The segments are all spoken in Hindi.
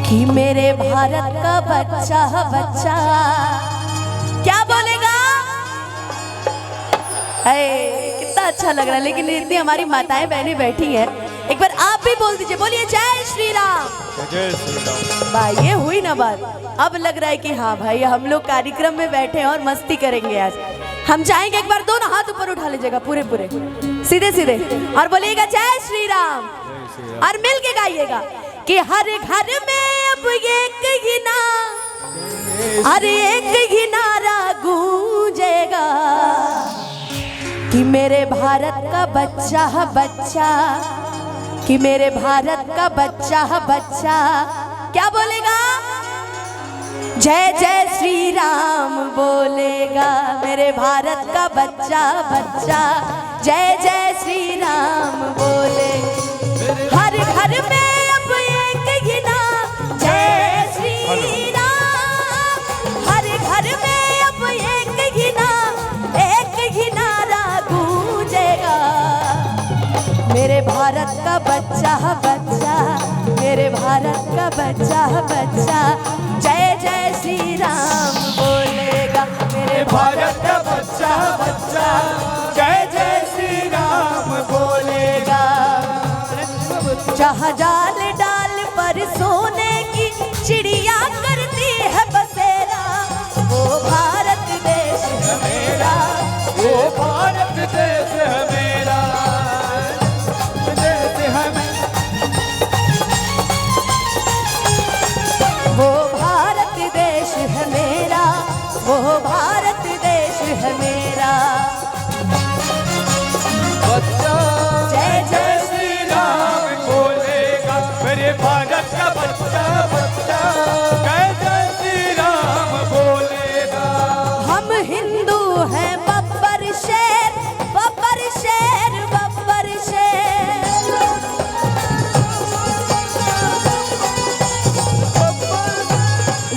कि मेरे भारत का बच्चा बच्चा क्या बोलेगा। कितना अच्छा लग रहा है। लेकिन इतनी हमारी माताएं बहनें बैठी हैं, एक बार आप भी बोल दीजिए, बोलिए जय श्री राम। जय श्री राम। भाई ये हुई ना बात। अब लग रहा है कि हाँ भाई हम लोग कार्यक्रम में बैठे हैं और मस्ती करेंगे। आज हम चाहेंगे एक बार दोनों हाथ ऊपर उठा लीजिएगा, पूरे पूरे सीधे सीधे, और बोलिएगा जय श्री राम। और मिल के गाइएगा कि हर घर में अब एक ही ना, हर एक ही नारा गूंजेगा कि मेरे भारत का बच्चा बच्चा, कि मेरे भारत का बच्चा बच्चा क्या बोलेगा। जय जय श्री राम बोलेगा मेरे भारत का बच्चा बच्चा, जय जय श्री राम बोले। हर घर में अब एक ही ना, जय श्री राम। हर घर में अब एक ही ना, एक ही नारा गूंजेगा मेरे भारत का बच्चा बच्चा, मेरे भारत का बच्चा बच्चा, जय जय श्री राम बोलेगा मेरे भारत का बच्चा बच्चा, जय जय श्री राम बोलेगा। जहाँ जाल डाल पर सोने की चिड़िया करती है बसेरा, वो भारत देश है मेरा, वो भारत देश है मेरा, देश है वो भारत देश है मेरा, वो भारत देश है मेरा। बच्चा जय जय श्री राम बोलेगा मेरे भारत का बच्चा बच्चा, जय जय श्री राम बोलेगा। हम हिंदू हैं बब्बर शेर, बब्बर शेर, बब्बर शेर।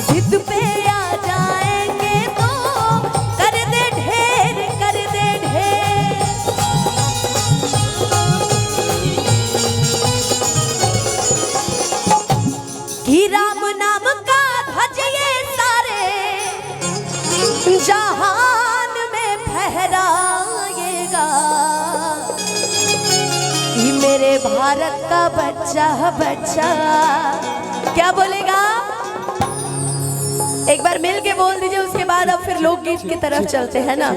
जिद पे आ जाएंगे तो कर दे ढेर, कर दे ढेर। कि राम नाम का ध्वज ये सारे जहान में फहराएगा कि मेरे भारत का बच्चा बच्चा क्या बोलेगा। एक बार मिल के बोल दीजिए, उसके बाद अब फिर लोकगीत की तरफ चलते हैं ना,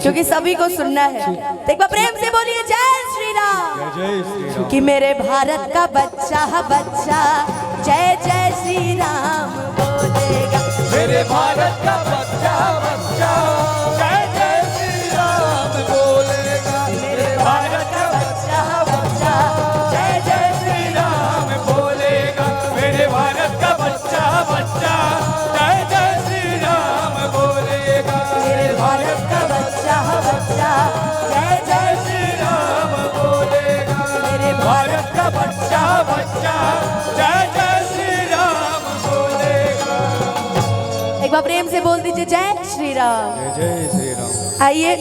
क्योंकि सभी को सुनना है। तो एक बार प्रेम से बोलिए जय श्री राम। जय श्री राम। कि मेरे भारत का बच्चा बच्चा, जय जय श्री राम बोलेगा मेरे भारत का बच्चा बच्चा, जय जय श्री राम बोलेगा। मेरे भारत का बच्चा बच्चा, जय जय श्री राम बोलेगा। मेरे भारत का बच्चा बच्चा, जय जय श्री राम बोलेगा। मेरे भारत का बच्चा बच्चा, जय जय श्री राम बोलेगा। मेरे भारत का बच्चा बच्चा, जय जय श्री राम बोलेगा। एक बार प्रेम से बोल दीजिए जय श्री राम। जय श्री राम। आइए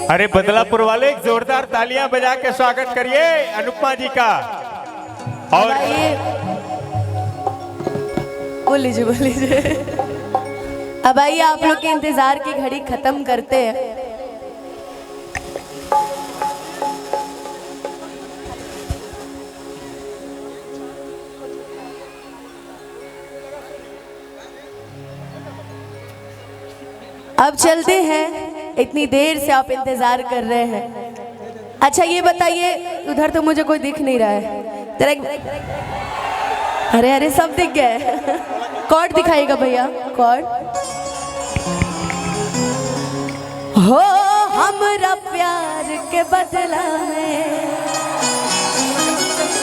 अरे बदलापुर वाले एक जोरदार तालियां बजा के स्वागत करिए अनुपमा जी का। और आइए, बोल लीजिए बोल लीजिए। अब आइए आप लोग के इंतजार की घड़ी खत्म करते हैं। अब चलते हैं, इतनी देर से आप इंतजार कर रहे हैं। अच्छा ये बताइए, उधर तो मुझे कोई दिख नहीं रहा है तेरा। अरे अरे सब दिख गए। कॉर्ड दिखाइएगा भैया, कॉर्ड। हो हमरा प्यार के बदला में